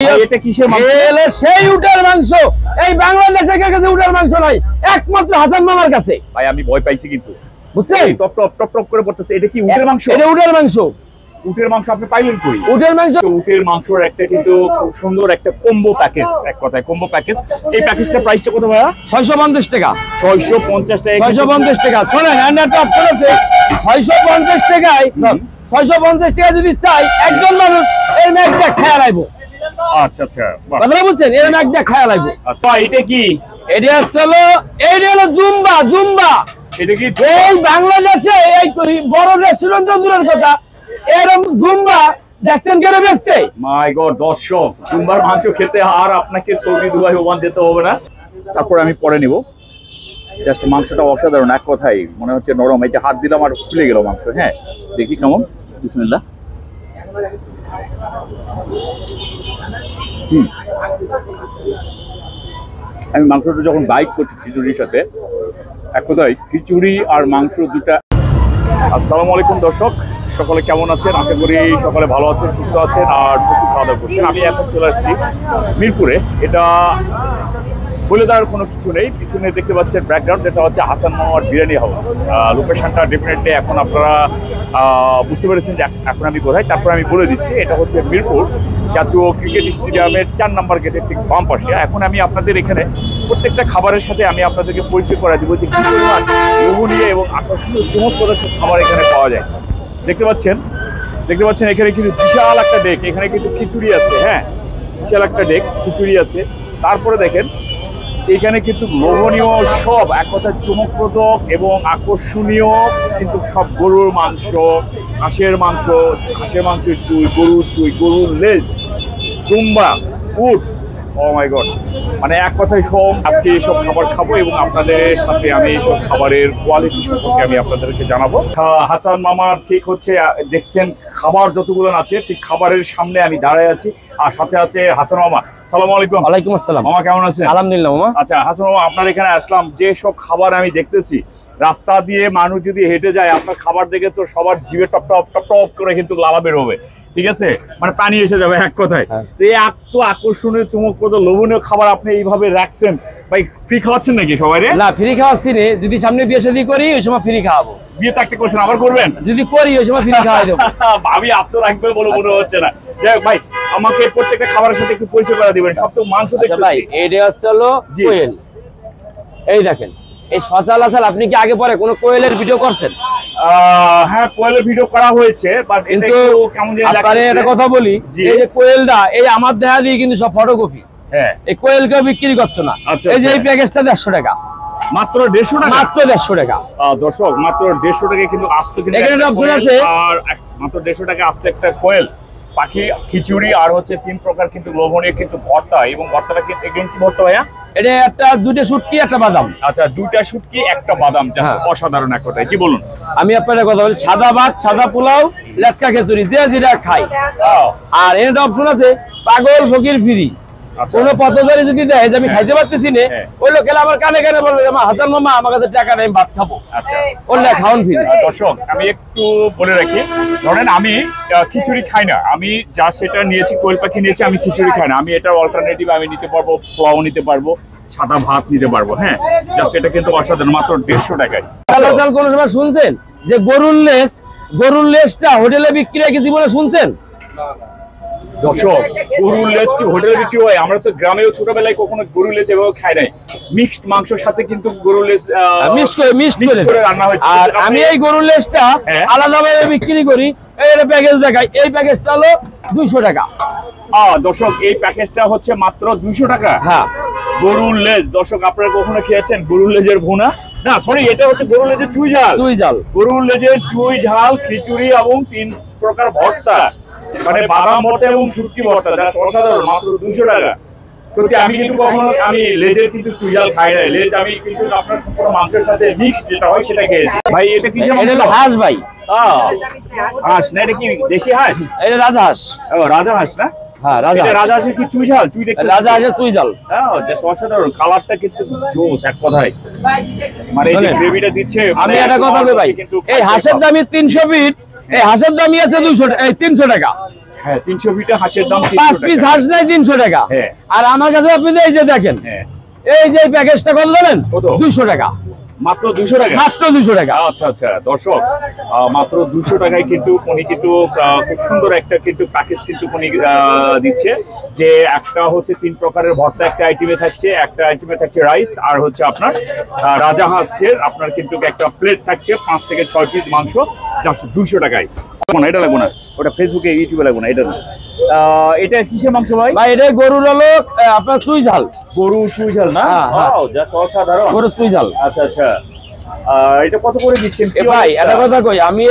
এটা কিসের মাংস? সেই উটের মাংস। এই বাংলাদেশের কাছে উটের মাংস নাই, একমাত্র হাসান মামার কাছে। ভাই আমি ভয় পাইছি কিন্তু, বুঝছেন? টপ টপ টপ টপ করে পড়তেছে। এটা কি উটের মাংস? এটা উটের মাংস। উটের মাংস আপনি পাইলেন কই? উটের মাংস, উটের মাংসের একটা কিন্তু খুব সুন্দর একটা কম্বো প্যাকেজ, এক কথায় কম্বো প্যাকেজ। এই প্যাকেজটার প্রাইসটা কত ভাইয়া? 650 টাকা। 650 টাকা। 650 টাকা। শোনেন, হ্যান্ডারটা অফ করেছে 650 টাকায়। 650 টাকা যদি চাই, একজন মানুষ এর ম্যাগটা খেয়া লাইবো। আচ্ছা আচ্ছা, কথা বুঝছেন? এর ম্যাগটা খেয়া লাইবো। আচ্ছা, এটা কি? এটা হলো জুম্বা। জুম্বা এটা কি এই বাংলাদেশে এই বড় রেস্টুরেন্ট তো দূরের কথা, এরকম জুম্বা দেখছেন কেন বেচতে? মাই গড, দর্শক, জুম্বার মাংস খেতে আর আপনাকে সৌদি দুবাই ওমান যেতে হবে না। তারপর আমি পরে নিব। জাস্ট মাংসটা অসাধারণ, এক কথাই মনে হচ্ছে নরম। এই যে হাত দিলাম আর ফুলে গেল মাংস। হ্যাঁ, দেখি কেমন। বিসমিল্লাহ। আমি মাংসটা যখন বাইট করছি খিচুড়ির সাথে, এক কথায় খিচুড়ি আর মাংস দুটা। আসসালামু আলাইকুম দর্শক, সকলে কেমন আছেন? আশা করি সকলে ভালো আছেন, সুস্থ আছেন আর প্রচুর খাওয়া দাওয়া করছেন। আমি এখন চলে আসছি মিরপুরে। এটা বলে দেওয়ার কোনো কিছু নেই, পিছনে দেখতে পাচ্ছেন ব্যাকগ্রাউন্ড, যেটা হচ্ছে হাসান মামার বিরিয়ানি হাউস। লোকেশনটা ডেফিনেটলি এখন আপনারা বুঝতে পেরেছেন যে এখন আমি কোথায়। তারপর আমি বলে দিচ্ছি, এটা হচ্ছে মিরপুর জাতীয় ক্রিকেট স্টেডিয়ামের 4 নম্বর গেটের ঠিক বাম পাশে। এখন আমি আপনাদের এখানে প্রত্যেকটা খাবারের সাথে আমি আপনাদেরকে পরিচয় করা দেবো যে কী পরিমাণ লোভনীয় এবং আকর্ষণীয় চমৎকার খাবার এখানে পাওয়া যায়। দেখতে পাচ্ছেন এখানে কিন্তু বিশাল একটা ডেক, এখানে কিন্তু খিচুড়ি আছে। হ্যাঁ, বিশাল একটা ডেক, খিচুড়ি আছে। তারপরে দেখেন এখানে কিন্তু লোভনীয় সব, এক কথা চমকপ্রদক এবং আকর্ষণীয় কিন্তু সব গরুর মাংস, হাঁসের মাংসের চুই, গরুর চুই, গরুর লেজ, দুম্বা, উট। ও মাই গড, মানে এক কথায় সব আজকে এইসব খাবার খাবো এবং আপনাদের সাথে আমি এইসব খাবারের কোয়ালিটি সম্পর্কে আমি আপনাদেরকে জানাবো। হাসান মামার ঠিক হচ্ছে দেখছেন খাবার যতগুলো আছে, ঠিক খাবারের সামনে আমি দাঁড়ায় আছি আর সাথে আছে হাসান মামা। আসসালামু আলাইকুম। ওয়ালাইকুম আসসালাম। মামা কেমন আছেন? আলহামদুলিল্লাহ মামা। আচ্ছা হাসান মামা, আপনার এখানে আসলাম, যে সব খাবার আমি দেখতেছি, রাস্তা দিয়ে মানুষ যদি হেঁটে যায় আপনার খাবার দেখে তো সবার জিভে টপ টপ টপ টপ করে কিন্তু লালা বের হবে, ঠিক আছে? মানে পানি এসে যাবে এক কথায়। তো এই এত আকর্ষণীয় চমকপ্রদ লোভনীয় খাবার আপনি এইভাবে রাখছেন, ভাই ফ্রি খাওয়াচ্ছেন নাকি সবাই? না, ফ্রি খাওয়াচ্ছি না। যদি সামনে বিয়ে শাদী করি ওই সময় ফ্রি খাওয়াবো। বিয়ে তো একটা করছেন, আবার করবেন? যদি করি ওই সময় ফ্রি খাওয়াই দেবো। ভাবি আস্ত রাখবে বলে মনে হচ্ছে না। যাই হোক ভাই, আমাকে প্রত্যেকটা খাবারের সাথে একটু পরিচয় করে দিবেন। সব তো মাংস দেখতেছি। ভাই এটা হলো কোয়েল। এই দেখেন, এই সচরাচর আপনি কি আগে পরে কোনো কোয়েলের ভিডিও করছেন? হ্যাঁ, কোয়েলের ভিডিও করা হয়েছে, বাট কিন্তু আপনারে একটা কথা বলি, এই যে কোয়েলটা এই আমার দেখা দিয়ে কিন্তু সব ফটোকপি। হ্যাঁ, এই কোয়েলকে বিক্রি করতো না। এই যে এই প্যাকেজটা 150 টাকা, মাত্র 150 টাকা। মাত্র 150 টাকা দর্শক, মাত্র 150 টাকা কিন্তু আস্ত কিন্তু এখানে অপশন আছে। আর মাত্র 150 টাকা আস্ত একটা কোয়েল পাখি, খিচুড়ি আর হচ্ছে 3 প্রকার কিন্তু লোভনীয় কিন্তু ভর্তা। এবং ভর্তাটা কি ভর্তা ভাইয়া? এটা একটা 2টা শুটকি একটা বাদাম। আচ্ছা, 2টা শুটকি একটা বাদাম, অসাধারণ এক কথায়। জি বলুন। আমি আপনাদের কথা বলি, সাদা ভাত, সাদা পোলাও, লেটকা খিচুড়ি, যে যেটা খাই। আর এর অপশন আছে পাগল ফকির ফ্রি। কোনো পথচারী যদি দেয় যে আমি খাইতে পারতেছি না, ওই লোকেরা আমার কানে কানে বলবে হাসান মামা আমার কাছে টাকা নেই, ভাত খাবো। বললে খাওয়ান ফ্রি। দর্শক আমি একটু বলে রাখি, ধরেন আমি খিচুড়ি খাই না, আমি যা সেটা নিয়েছি, কোয়েল পাখি নিয়েছি, আমি খিচুড়ি খাই না। আমি এটার অল্টারনেটিভ আমি নিতে পারবো, পোলাও নিতে পারবো, সাদা ভাত নিতে পারবো। হ্যাঁ, জাস্ট এটা কিন্তু অসাধারণ, মাত্র 150 টাকায়। কোনো সময় শুনছেন যে গরুর লেজটা হোটেলে বিক্রি হয় কি জীবনে শুনছেন? দর্শক, গরুর লেজ কি হোটেলে বিক্রি হয়? আমরা তো গ্রামেও ছোটবেলায় কখনো গরুর লেজ এভাবে খাই নাই। মিক্সড মাংসের সাথে কিন্তু গরুর লেজ মিক্স করে রান্না হয়। আর আমি এই গরুর লেজটা আলাদাভাবে বিক্রি করি। এর প্যাকেজ দেখাই, এই প্যাকেজটা হলো 200 টাকা। দর্শক, এই প্যাকেজটা হচ্ছে মাত্র 200 টাকা। হ্যাঁ, গরুর লেজ। দর্শক, আপনারা কখনো খেয়েছেন গরুর লেজের ভুনা? না সরি, এটা হচ্ছে গরুর লেজের চুই ঝাল। গরুর লেজের চুই ঝাল, খিচুড়ি এবং 3 প্রকার ভর্তা, মানে বাদাম ভর্তা এবং শুটকি ভর্তা, যা অসাধারণ, মাত্র 200 টাকা। সত্যি আমি কিন্তু কখনো আমি লেজের কিন্তু চুই ঝাল খাই না। লেজ আমি কিন্তু আপনার সম্পূর্ণ মাংসের সাথে মিক্স যেটা হয় সেটা খেয়েছি। ভাই এটা কি? এটা হাঁস ভাই। হাঁস না? এটা কি দেশি হাঁস? এটা রাজহাঁস। রাজা হাঁস না? হ্যাঁ, রাজা হাঁসের কি চুই ঝাল? চুই দেখতে রাজা হাঁসের চুই ঝাল। অসাধারণ, কালারটা কিন্তু জোস এক কথায়। মানে এই গ্রেভিটা দিচ্ছে। আমি একটা কথা বলি ভাই, এই হাঁসের দামই 300 ফিট, এই হাঁসের দামই আছে 300 টাকা। হ্যাঁ 300 পিঠা হাঁসের দাম 5 পিস হাঁস নাই 300 টাকা। হ্যাঁ। আর আমার কাছে আপনি এই যে দেখেন, হ্যাঁ এই যে প্যাকেজটা কত জানেন? কত? 200 টাকা, মাত্র 200 টাকা। মাত্র 200 টাকা। আচ্ছা আচ্ছা দর্শক, মাত্র 200 টাকায় কিন্তু উনি কিন্তু খুব সুন্দর একটা কিন্তু প্যাকেজ কিন্তু উনি দিচ্ছে, যে একটা হচ্ছে 3 প্রকারের ভর্তা একটা আইটেমে থাকছে, একটা আইটেমে থাকছে রাইস, আর হচ্ছে আপনার রাজা হাঁসের আপনার কিন্তু একটা প্লেট থাকছে 5 থেকে 6 পিস মাংস, জাস্ট 200 টাকায়। এটা লাগবো না, ওটা ফেসবুকে ইউটিউবে লাগবো না, এটা না। এটা কিসের মাংস ভাই? ভাই এটা গরুর হলো আপনার চুই ঝাল, গরু চুই ঝাল না? জাস্ট অসাধারণ গরুর চুই ঝাল। আচ্ছা আচ্ছা, এটা কত করে দিচ্ছেন ভাই? একটা কথা কই, আমি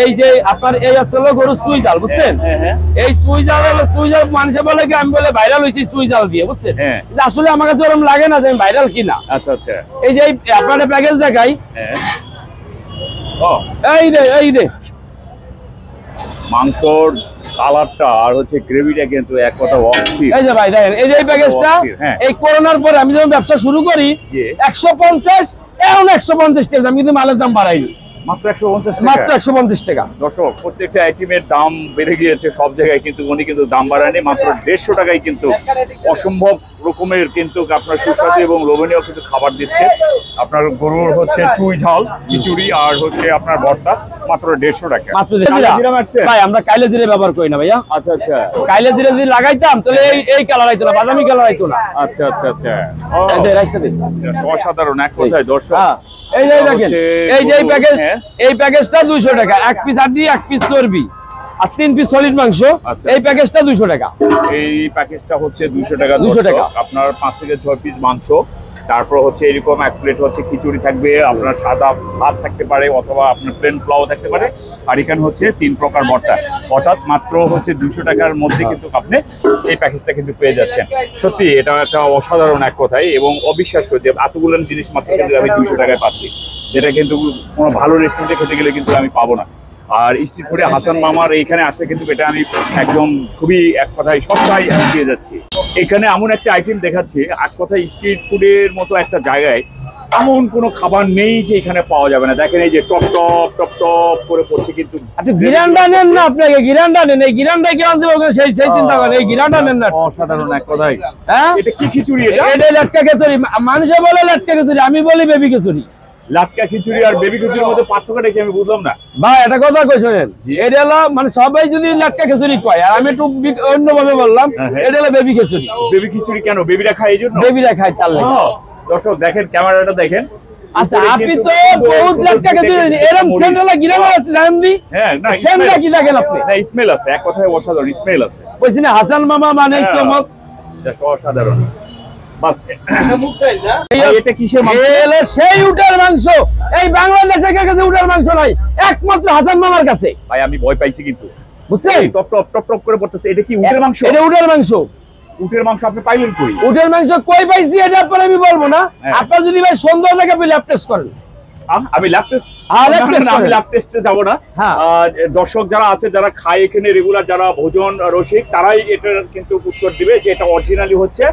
এই যে আপনার এই আসলে গরুর চুই ঝাল, বুঝছেন? এই চুই ঝাল হলো, চুই ঝাল মানুষে বলে কি, আমি বলে ভাইরাল হয়েছি চুই ঝাল দিয়ে, বুঝছেন? আসলে আমার কাছে ওরকম লাগে না যে আমি ভাইরাল কিনা। আচ্ছা আচ্ছা, এই যে আপনার প্যাকেজ দেখাই, এই রে মাংসর কালারটা আর হচ্ছে গ্রেভিটা কিন্তু এক কথা অস্থির। এই যে ভাই দেখেন, এই যে এই প্যাকেজটা এই করোনার পরে আমি যখন ব্যবসা শুরু করি 150, এখন 150 টাকা, আমি কিন্তু মালের দাম বাড়াইনি, মাত্র 150 টাকা। মাত্র 150 টাকা। দর্শক, প্রত্যেকটা আইটেমের দাম বেড়ে গিয়েছে সব জায়গায়, কিন্তু উনি কিন্তু দাম বাড়ায়নি, মাত্র 150 টাকায় কিন্তু অসম্ভব রকমের কিন্তু আপনার সুস্বাদু এবং লোভনীয় কিন্তু খাবার দিচ্ছে। আপনার গরুর হচ্ছে চুই ঝাল, খিচুড়ি, আর হচ্ছে আপনার ভর্তা, মাত্র 150 টাকা। মাত্র ভাই আমরা কাইলে জিরে ব্যবহার করি না ভাইয়া। আচ্ছা আচ্ছা, কাইলে জিরে যদি লাগাইতাম তাহলে এই কালার আইতো না, বাদামি কালার আইতো না। আচ্ছা আচ্ছা আচ্ছা, অসাধারণ এক কথায় দর্শক। এই যে দেখেন, এই যে এই প্যাকেজটা 200 টাকা, 1 পিস হাড্ডি, 1 পিস চর্বি, আর 3 পিস সলিড মাংস। এই প্যাকেজটা 200 টাকা। এই প্যাকেজটা হচ্ছে 200 টাকা। 200 টাকা আপনার 5 থেকে 6 পিস মাংস, তারপর হচ্ছে এরকম 1 প্লেট হচ্ছে খিচুড়ি থাকবে, আপনার সাদা ভাত থাকতে পারে, অথবা আপনার প্লেন পোলাও থাকতে পারে, আর এখানে হচ্ছে 3 প্রকার ভর্তা, অর্থাৎ মাত্র হচ্ছে 200 টাকার মধ্যে কিন্তু আপনি এই প্যাকেজটা কিন্তু পেয়ে যাচ্ছেন। সত্যি এটা একটা অসাধারণ এক কথাই, এবং অবিশ্বাস্য যে এতগুলো জিনিস মাত্র কিন্তু আমি 200 টাকায় পাচ্ছি, যেটা কিন্তু কোনো ভালো রেস্টুরেন্টে খেতে গেলে কিন্তু আমি পাবো না। আর স্ট্রিট ফুডে হাসান মামার এইখানে আসলে কিন্তু এটা আমি একদম খুবই এক কথায় সস্তায় পেয়ে যাচ্ছি। এখানে এমন একটা আইটেম দেখাচ্ছে, এক কথায় স্ট্রিট ফুডের মতো একটা জায়গায় এমন কোনো খাবার নেই যে এখানে পাওয়া যাবে না। দেখেন এই যে টপ টপ টপ টপ করে পড়ছে, কিন্তু আপনি গিরান্ডা নেন না, আপনাকে গিরান্ডা নেন, এই গিরান্ডা কি আনতে পারবেন সেই চিন্তা করেন, এই গিরান্ডা নেন না। অসাধারণ এক কথায়। হ্যাঁ, এটা কি খিচুড়ি? এটা লাটকা খিচুড়ি, মানুষে বলে লাটকা খিচুড়ি, আমি বলি বেবি খিচুড়ি। লাটকা খিচুড়ি আর বেবি খিচুড়ির মধ্যে পার্থক্যটা কি আমি বুঝলাম না ভাই। এটা কথা কই শুনেন, এটা হলো মানে সবাই যদি লাটকা খিচুড়ি কয়, আর আমি একটু অন্যভাবে বললাম, এটা হলো বেবি খিচুড়ি। বেবি খিচুড়ি কেন? বেবিরা খায় এই জন্য? বেবিরা খায় তার লাগে। দর্শক দেখেন, ক্যামেরাটা দেখেন। আচ্ছা, আপনি তো বহুত লাটকা খিচুড়ি এরকম সেন্ডালা গিরানা নাম দি। হ্যাঁ না, সেন্ডা কি দেখেন আপনি? না, স্মেল আছে, এক কথায় অসাধারণ স্মেল আছে। বুঝছেন না, হাসান মামা মানে চমক, অসাধারণ। বাস এটা কিসের মাংস? এটা সেই উটের মাংস, এই বাংলাদেশের কাছে উটের মাংস নাই, একমাত্র হাসান মামার কাছে। ভাই আমি ভয় পাইছি কিন্তু, বুঝছেন? টপ টপ টপ টপ করে পড়তেছে। এটা কি উটের মাংস? এটা উটের মাংস। উটের মাংস আপনি পাইলেন কই? উটের মাংস কই পাইছি এটা আপনার আমি বলবো না। আপনার যদি ভাই সুন্দর জায়গা পেলে ল্যাব টেস্ট করেন। আমি ল্যাব টেস্টে যাব না। দর্শক যারা আছে, যারা খায় এখানে রেগুলার, যারা ভোজন রসিক, তারাই এটার কিন্তু উত্তর দিবে যে এটা অরিজিনালি হচ্ছে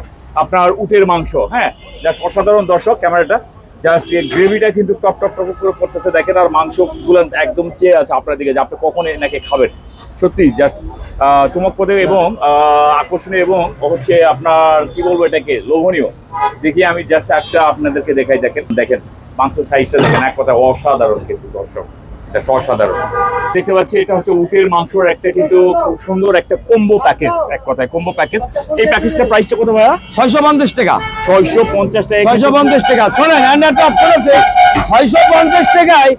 আপনার উটের মাংস। হ্যাঁ, জাস্ট অসাধারণ দর্শক। ক্যামেরাটা জাস্ট গ্রেভিটা কিন্তু টপ টপ টপ করে পড়তেছে দেখেন, আর মাংসগুলো একদম চেয়ে আছে আপনার দিকে যে আপনি কখন এনাকে খাবেন। সত্যি জাস্ট চমকপ্রদ এবং আকর্ষণীয়, এবং হচ্ছে আপনার কি বলবো, এটাকে লোভনীয়। দেখি আমি জাস্ট একটা আপনাদেরকে দেখাই। দেখেন মাংস সাইজটা দেখেন, এক কথা অসাধারণ কিন্তু দর্শক, অসাধারণ। দেখতে পাচ্ছি এটা হচ্ছে উটের মাংসের একটা কিন্তু খুব সুন্দর একটা কম্বো প্যাকেজ, এক কথায় কম্বো প্যাকেজ। এই প্যাকেজটা প্রাইসটা কত ভাইয়া? 650 টাকা। 650 টাকা। 650 টাকা। শোনেন, হ্যান্ডটা অফ করেছে 650 টাকায়।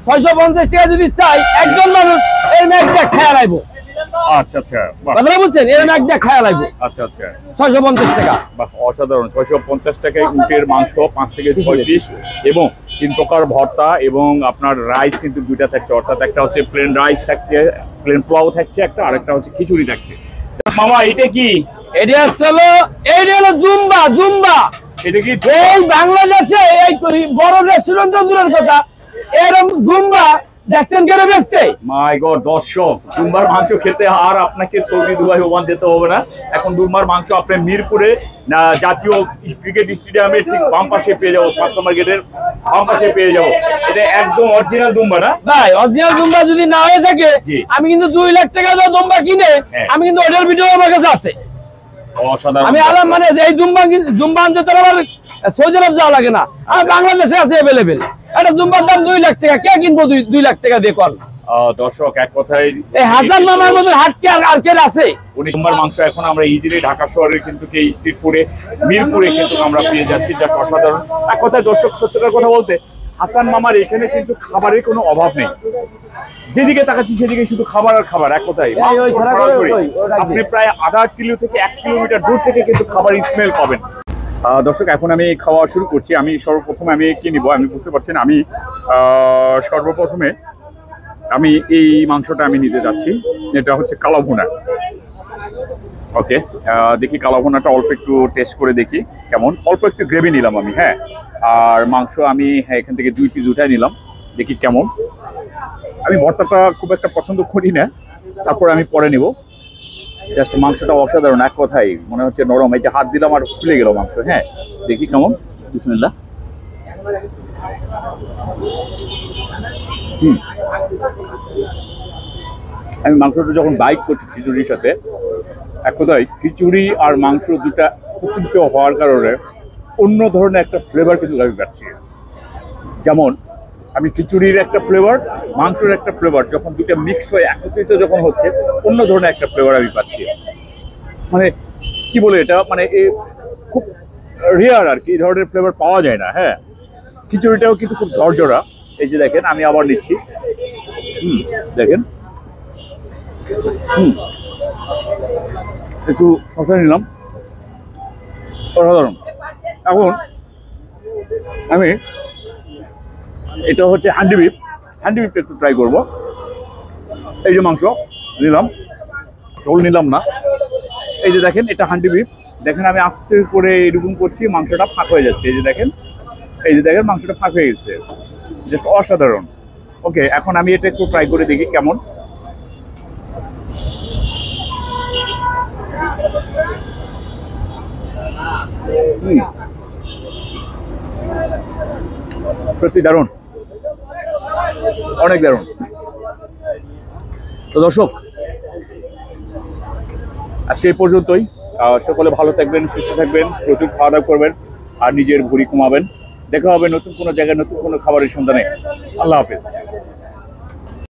650 টাকা যদি চাই, একজন মানুষ এর ম্যাগটা খেয়ে লাইবো। আচ্ছা আচ্ছা, কথা বুঝছেন? এর ম্যাগটা খেয়ে লাইবো। আচ্ছা আচ্ছা, 650 টাকা। বাহ, অসাধারণ। 650 টাকায় উটের মাংস 5 থেকে 6 পিস, এবং 3 প্রকার ভর্তা, এবং আপনার রাইস কিন্তু দুইটা থাকছে, অর্থাৎ একটা হচ্ছে প্লেন রাইস থাকছে, প্লেন পোলাও থাকছে একটা, আরেকটা হচ্ছে খিচুড়ি থাকছে। মামা এটা কি? এটা হলো জুম্বা। জুম্বা এটা কি এই বাংলাদেশে এই বড় রেস্টুরেন্ট দূরের কথা, এরকম জুম্বা দেখছেন কেন বেচতে? মাই গড দর্শক, দুম্বার মাংস খেতে আর আপনাকে সৌদি দুবাই ওমান যেতে হবে না। এখন দুম্বার মাংস আপনি মিরপুরে জাতীয় ক্রিকেট স্টেডিয়ামে ঠিক বাম পাশে পেয়ে যাবো, 5 নম্বর গেটের বাম পাশে পেয়ে যাবো। এটা একদম অরিজিনাল দুম্বা না ভাই? অরিজিনাল দুম্বা যদি না হয়ে থাকে আমি কিন্তু 2 লাখ টাকা দাও দুম্বা কিনে আমি কিন্তু ওটার ভিডিও আমার কাছে আছে। অসাধারণ। আমি আরাম মানে এই দুম্বা আনতে তার আবার সৌদি আরব যাওয়া লাগে না, আমার বাংলাদেশে আছে অ্যাভেলেবেল। একটা দুম্বার দাম 2 লাখ টাকা, কে কিনবো 2 লাখ টাকা দিয়ে? কল দর্শক এক কথায় এই হাসান মামার মতন হাটকে আর কে আছে? উনি দুম্বার মাংস এখন আমরা ইজিলি ঢাকা শহরে কিন্তু এই স্ট্রিট ফুডে মিরপুরে কিন্তু আমরা পেয়ে যাচ্ছি, যা অসাধারণ। এক কথায় দর্শক সত্যটার কথা বলতে হাসান মামার এখানে কিন্তু খাবারের কোনো অভাব নেই, যেদিকে তাকাচ্ছি সেদিকে শুধু খাবার আর খাবার। এক কথায় আপনি প্রায় আধা কিলো থেকে 1 কিলোমিটার দূর থেকে কিন্তু খাবার স্মেল পাবেন। দর্শক এখন আমি খাওয়া শুরু করছি। আমি সর্বপ্রথমে আমি কি নিব আমি বুঝতে পারছেন। আমি সর্বপ্রথমে আমি এই মাংসটা আমি নিতে যাচ্ছি, এটা হচ্ছে কালো ভুনা। ওকে, দেখি কালো ভুনাটা অল্প একটু টেস্ট করে দেখি কেমন। অল্প একটু গ্রেভি নিলাম আমি, হ্যাঁ। আর মাংস আমি এখান থেকে 2 পিস উঠাই নিলাম, দেখি কেমন। আমি ভর্তাটা খুব একটা পছন্দ করি না, তারপর আমি পরে নিব। জাস্ট মাংসটা অসাধারণ, এক কথাই মনে হচ্ছে নরম। এই যে হাত দিলাম আর ফুলে গেল মাংস, হ্যাঁ। দেখি কেমন। বিসমিল্লাহ। আমি মাংসটা যখন বাইট করছি খিচুড়ির সাথে, এক কথায় খিচুড়ি আর মাংস দুটা উপযুক্ত হওয়ার কারণে অন্য ধরনের একটা ফ্লেভার কিন্তু আমি পাচ্ছি। যেমন আমি খিচুড়ির একটা ফ্লেভার, মাংসের একটা ফ্লেভার, যখন দুটা মিক্স হয়ে একত্রিত যখন হচ্ছে অন্য ধরনের একটা ফ্লেভার আমি পাচ্ছি। মানে কি বলে এটা, মানে খুব রেয়ার আর কি, এই ধরনের ফ্লেভার পাওয়া যায় না। হ্যাঁ, খিচুড়িটাও কিন্তু খুব ঝরঝরা। এই যে দেখেন, আমি আবার নিচ্ছি। দেখেন, একটু শসা নিলাম, অসাধারণ। এখন আমি এটা হচ্ছে হান্ডি বিফ, হান্ডি বিফটা একটু ট্রাই করবো। এই যে মাংস নিলাম, ঝোল নিলাম না। এই যে দেখেন, এটা হান্ডি বিফ। দেখেন আমি আস্তে করে এরকম করছি, মাংসটা ফাঁক হয়ে যাচ্ছে। এই যে দেখেন, মাংসটা ফাঁক হয়ে গেছে, জাস্ট অসাধারণ। ওকে, এখন আমি এটা একটু ট্রাই করে দেখি কেমন। সত্যি দারুণ, অনেক দারুণ। তো দর্শক আজকে এই পর্যন্তই। সকলে ভালো থাকবেন, সুস্থ থাকবেন, প্রচুর খাওয়া দাওয়া করবেন আর নিজের ভুঁড়ি কমাবেন। দেখা হবে নতুন কোনো জায়গায় নতুন কোনো খাবারের সন্ধানে। আল্লাহ হাফেজ।